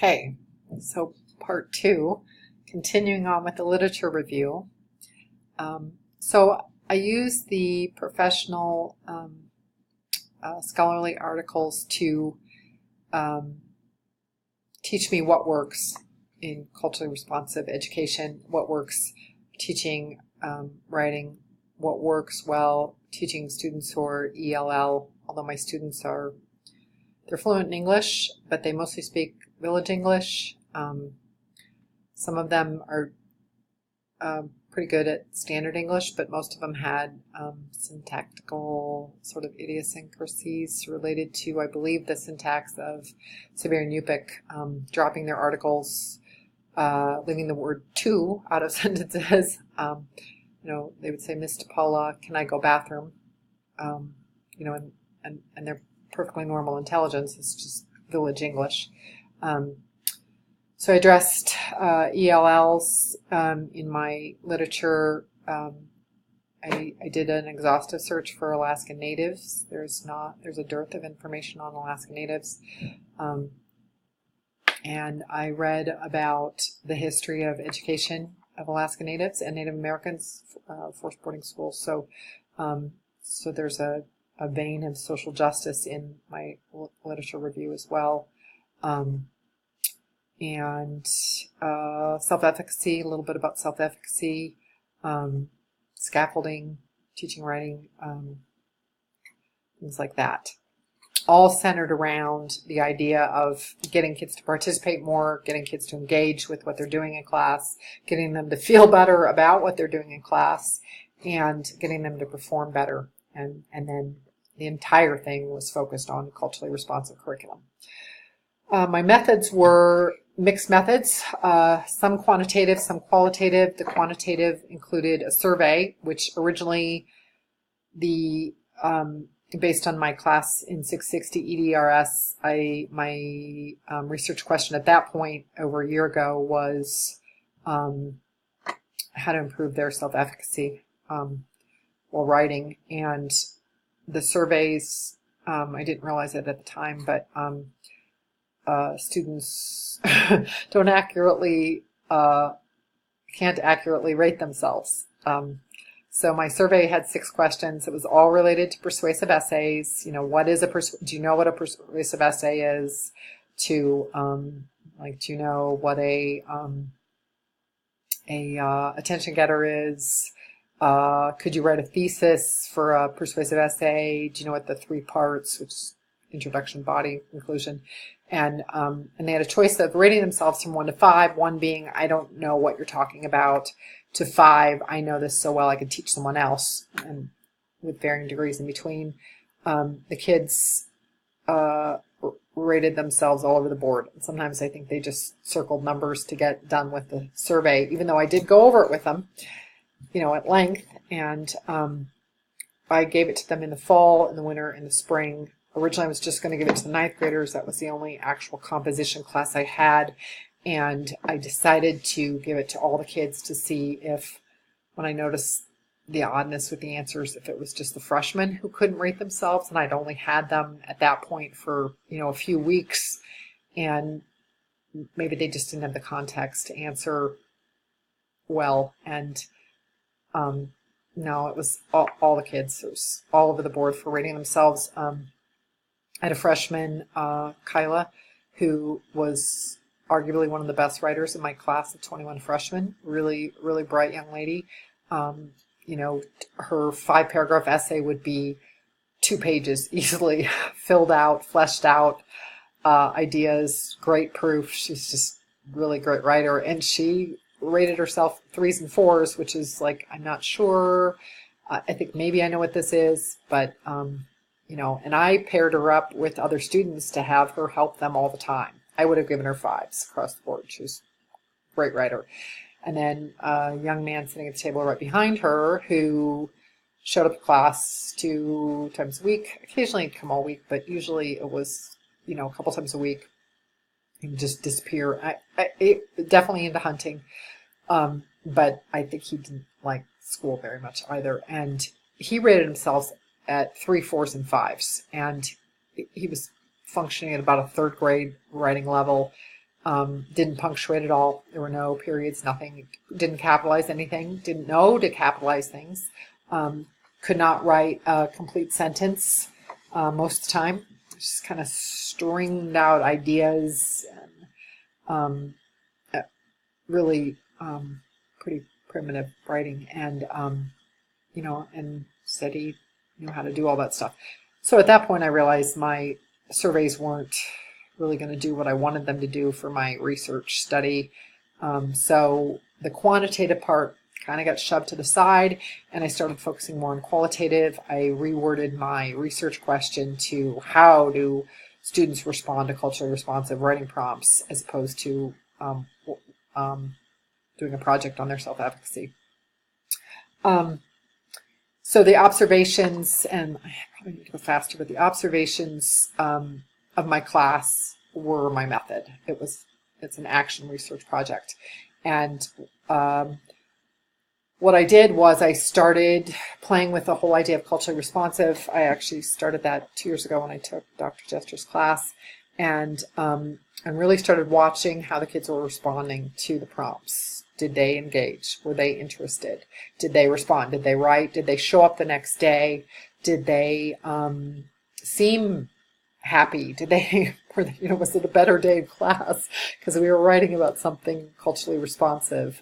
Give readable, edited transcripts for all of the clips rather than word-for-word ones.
Okay, so part two, continuing on with the literature review. So I use the professional scholarly articles to teach me what works in culturally responsive education, what works teaching writing, what works well teaching students who are ELL, although my students they're fluent in English, but they mostly speak Village English. Some of them are pretty good at standard English, but most of them had syntactical sort of idiosyncrasies related to, I believe, the syntax of Siberian Yupik, dropping their articles, leaving the word to out of sentences. They would say, Miss DiPaola, can I go bathroom? And they're perfectly normal intelligence. It's just Village English. So I addressed ELLs in my literature. I did an exhaustive search for Alaskan Natives. There's a dearth of information on Alaskan Natives. And I read about the history of education of Alaskan Natives and Native Americans, forced boarding schools. So there's a vein of social justice in my literature review as well. And self-efficacy, a little bit about self-efficacy, scaffolding, teaching, writing, things like that. All centered around the idea of getting kids to participate more, getting kids to engage with what they're doing in class, getting them to feel better about what they're doing in class, and getting them to perform better. And then the entire thing was focused on culturally responsive curriculum. My methods were mixed methods, some quantitative, some qualitative. The quantitative included a survey, which originally based on my class in 660 EDRS, my research question at that point over a year ago was how to improve their self-efficacy while writing. And the surveys, I didn't realize it at the time, but students can't accurately rate themselves. So my survey had 6 questions. It was all related to persuasive essays. Do you know what a persuasive essay is? Do you know what a attention getter is? Could you write a thesis for a persuasive essay? Do you know what the 3 parts, which is introduction, body, conclusion, and they had a choice of rating themselves from 1 to 5, 1 being, I don't know what you're talking about, to 5, I know this so well I could teach someone else, and with varying degrees in between. The kids rated themselves all over the board. And sometimes I think they just circled numbers to get done with the survey, even though I did go over it with them, at length, and I gave it to them in the fall, in the winter, in the spring. Originally, I was just going to give it to the 9th graders. That was the only actual composition class I had. And I decided to give it to all the kids to see if, when I noticed the oddness with the answers, if it was just the freshmen who couldn't rate themselves. And I'd only had them at that point for, a few weeks. And maybe they just didn't have the context to answer well. And no, it was all the kids. It was all over the board for rating themselves. I had a freshman, Kyla, who was arguably one of the best writers in my class of 21 freshmen. Really, really bright young lady. Her 5-paragraph essay would be 2 pages easily filled out, fleshed out, ideas, great proof. She's just really great writer. And she rated herself 3s and 4s, which is like, I'm not sure. I think maybe I know what this is, but and I paired her up with other students to have her help them all the time. I would have given her 5s across the board. She was a great writer. And then a young man sitting at the table right behind her who showed up to class 2 times a week. Occasionally he'd come all week, but usually it was, a couple times a week. He would just disappear. Definitely into hunting. But I think he didn't like school very much either. And he rated himself at 3, 4s, and 5s. And he was functioning at about a 3rd grade writing level. Didn't punctuate at all. There were no periods, nothing. Didn't capitalize anything. Didn't know to capitalize things. Could not write a complete sentence most of the time. Just kind of stringed out ideas and really pretty primitive writing. And, and said he knew how to do all that stuff. So at that point, I realized my surveys weren't really going to do what I wanted them to do for my research study. So the quantitative part kind of got shoved to the side, and I started focusing more on qualitative. I reworded my research question to how do students respond to culturally responsive writing prompts, as opposed to doing a project on their self-efficacy. So the observations, and I probably need to go faster, but the observations of my class were my method. It's an action research project. And what I did was I started playing with the whole idea of culturally responsive. I actually started that 2 years ago when I took Dr. Jester's class, and really started watching how the kids were responding to the prompts. Did they engage? Were they interested? Did they respond? Did they write? Did they show up the next day? Did they seem happy? Did they, was it a better day of class? Because we were writing about something culturally responsive.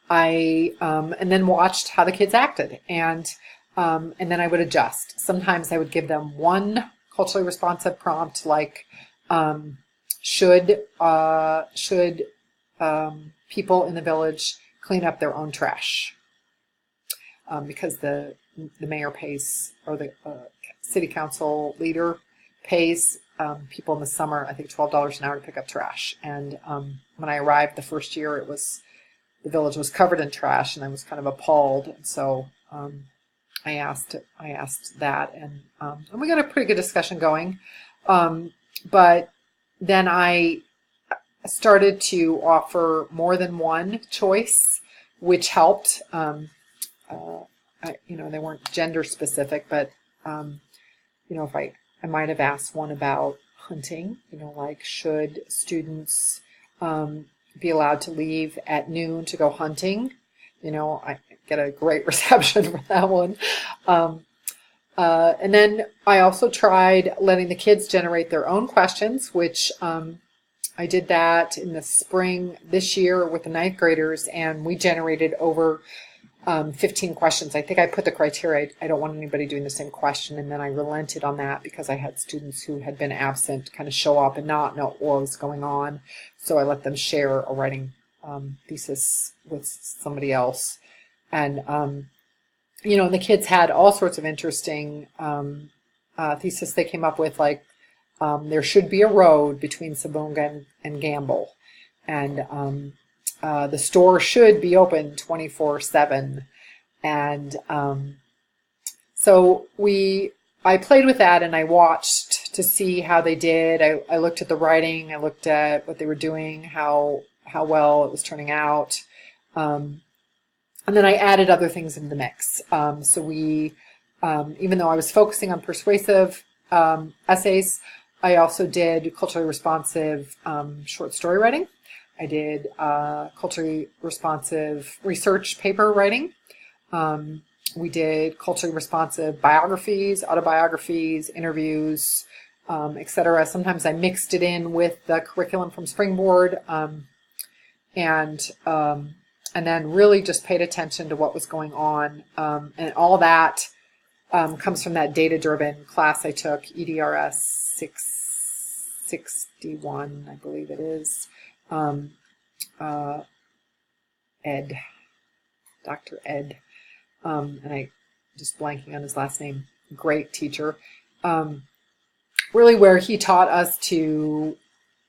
And then watched how the kids acted, and then I would adjust. Sometimes I would give them one culturally responsive prompt, like should people in the village clean up their own trash, because the mayor pays, or the city council leader pays people in the summer, I think $12 an hour to pick up trash. And when I arrived the first year, the village was covered in trash, and I was kind of appalled. And so I asked that, and we got a pretty good discussion going. But then I started to offer more than one choice, which helped. They weren't gender specific, but if I might have asked one about hunting, like should students be allowed to leave at noon to go hunting? I get a great reception for that one. And then I also tried letting the kids generate their own questions, which I did that in the spring this year with the ninth graders, and we generated over 15 questions. I think I put the criteria, I don't want anybody doing the same question, and then I relented on that because I had students who had been absent kind of show up and not know what was going on. So I let them share a writing thesis with somebody else. And, the kids had all sorts of interesting thesis they came up with, like there should be a road between Sabunga and Gamble. And the store should be open 24/7. And so I played with that, and I watched to see how they did. I looked at the writing, I looked at what they were doing, how well it was turning out. And then I added other things into the mix. So we, even though I was focusing on persuasive essays, I also did culturally responsive short story writing. I did culturally responsive research paper writing. We did culturally responsive biographies, autobiographies, interviews, etc. Sometimes I mixed it in with the curriculum from Springboard, and then really just paid attention to what was going on. And all that comes from that data-driven class I took, EDRS 661, I believe it is. Ed, Dr. Ed, and I just blanking on his last name, great teacher, really where he taught us to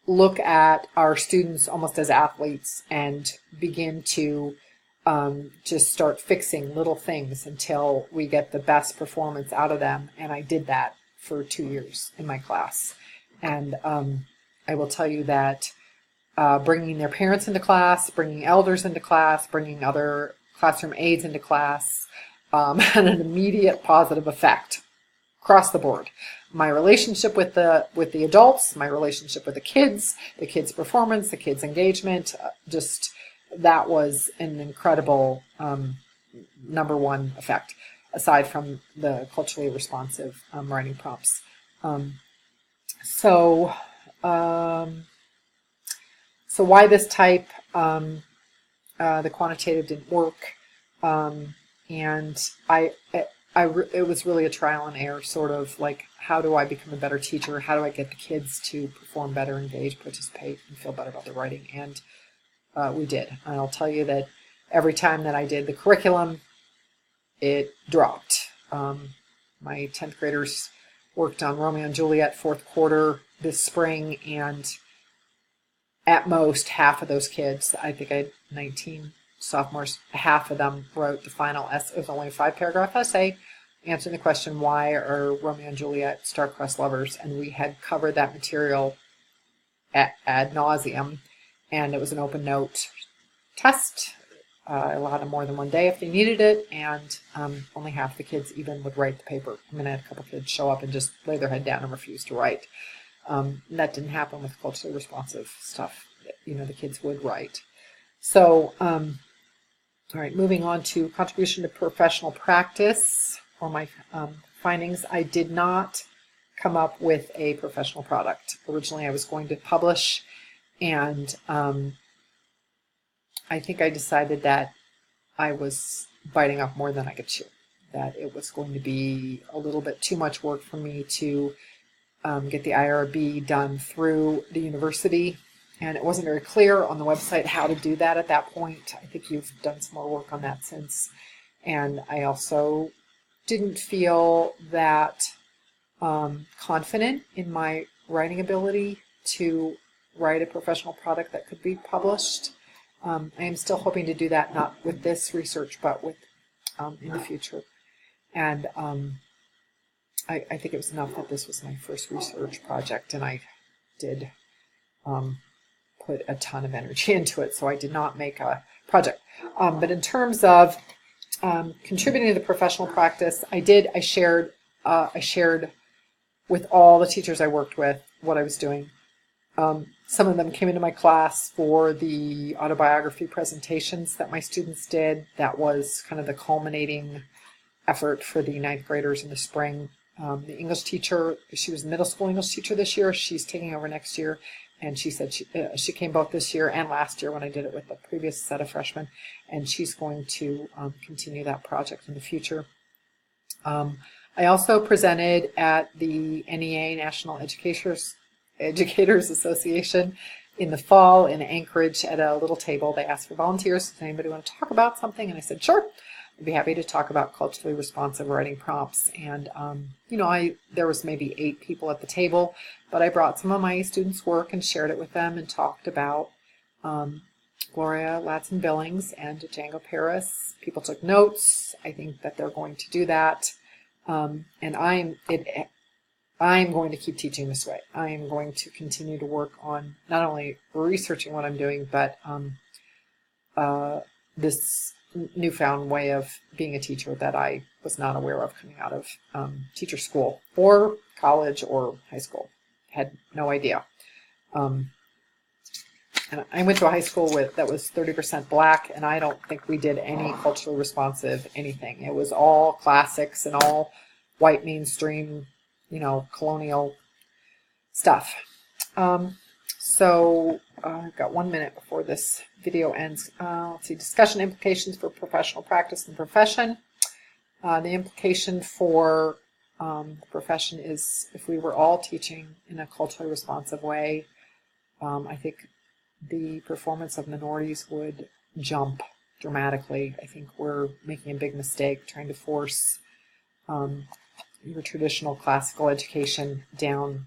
look at our students almost as athletes and begin to just start fixing little things until we get the best performance out of them. And I did that for 2 years in my class. And I will tell you that bringing their parents into class, bringing elders into class, bringing other classroom aides into class had an immediate positive effect across the board. my relationship with the adults, my relationship with the kids performance, the kids engagement, just that was an incredible number one effect, aside from the culturally responsive writing prompts. So why this type? The quantitative didn't work, and it was really a trial and error, sort of like, how do I become a better teacher? How do I get the kids to perform better, engage, participate, and feel better about their writing? And we did. And I'll tell you that every time that I did the curriculum, it dropped. My 10th graders worked on Romeo and Juliet fourth quarter this spring, and at most half of those kids, I think I had 19 sophomores, half of them wrote the final essay. It was only a 5-paragraph essay answering the question, why are Romeo and Juliet star-crossed lovers? And we had covered that material ad nauseum, and it was an open note test. Allowed them more than one day if they needed it, and only half the kids even would write the paper. I mean, I had a couple kids show up and just lay their head down and refuse to write. That didn't happen with culturally responsive stuff. The kids would write. So, all right, moving on to contribution to professional practice. For my findings, I did not come up with a professional product. Originally, I was going to publish, and I think I decided that I was biting off more than I could chew, that it was going to be a little bit too much work for me to get the IRB done through the university, and it wasn't very clear on the website how to do that at that point. I think you've done some more work on that since, and I also didn't feel that confident in my writing ability to write a professional product that could be published. I am still hoping to do that, not with this research, but with in the future. And I think it was enough that this was my first research project, and I did put a ton of energy into it, so I did not make a project. But in terms of contributing to the professional practice, I shared with all the teachers I worked with what I was doing. Some of them came into my class for the autobiography presentations that my students did. That was kind of the culminating effort for the 9th graders in the spring. The English teacher, she was a middle school English teacher this year. She's taking over next year, and she said she came both this year and last year when I did it with the previous set of freshmen, and she's going to continue that project in the future. I also presented at the NEA, National Educators Association, in the fall in Anchorage at a little table. They asked for volunteers. Does anybody want to talk about something? And I said, sure. I'd be happy to talk about culturally responsive writing prompts. And, there was maybe 8 people at the table, but I brought some of my students' work and shared it with them and talked about Gloria Ladson-Billings and Django Paris. People took notes. I think that they're going to do that. And I'm going to keep teaching this way. I am going to continue to work on not only researching what I'm doing, but this newfound way of being a teacher that I was not aware of coming out of teacher school or college or high school. Had no idea. And I went to a high school that was 30% black, and I don't think we did any culturally responsive anything. It was all classics and all white mainstream, colonial stuff. So I've got 1 minute before this video ends. Let's see, discussion implications for professional practice and profession. The implication for the profession is, if we were all teaching in a culturally responsive way, I think the performance of minorities would jump dramatically. I think we're making a big mistake trying to force your traditional classical education down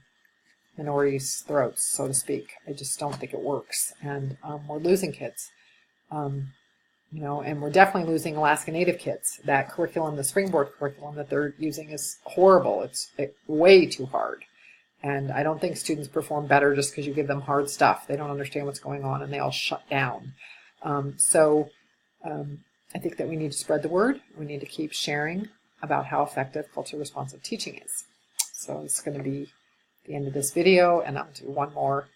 minorities' throats, so to speak. I just don't think it works, and we're losing kids. And we're definitely losing Alaska Native kids. That curriculum, the Springboard curriculum that they're using, is horrible. It's way too hard. And I don't think students perform better just because you give them hard stuff. They don't understand what's going on, and they all shut down. I think that we need to spread the word. We need to keep sharing about how effective culturally responsive teaching is. So it's going to be the end of this video, and I'll do one more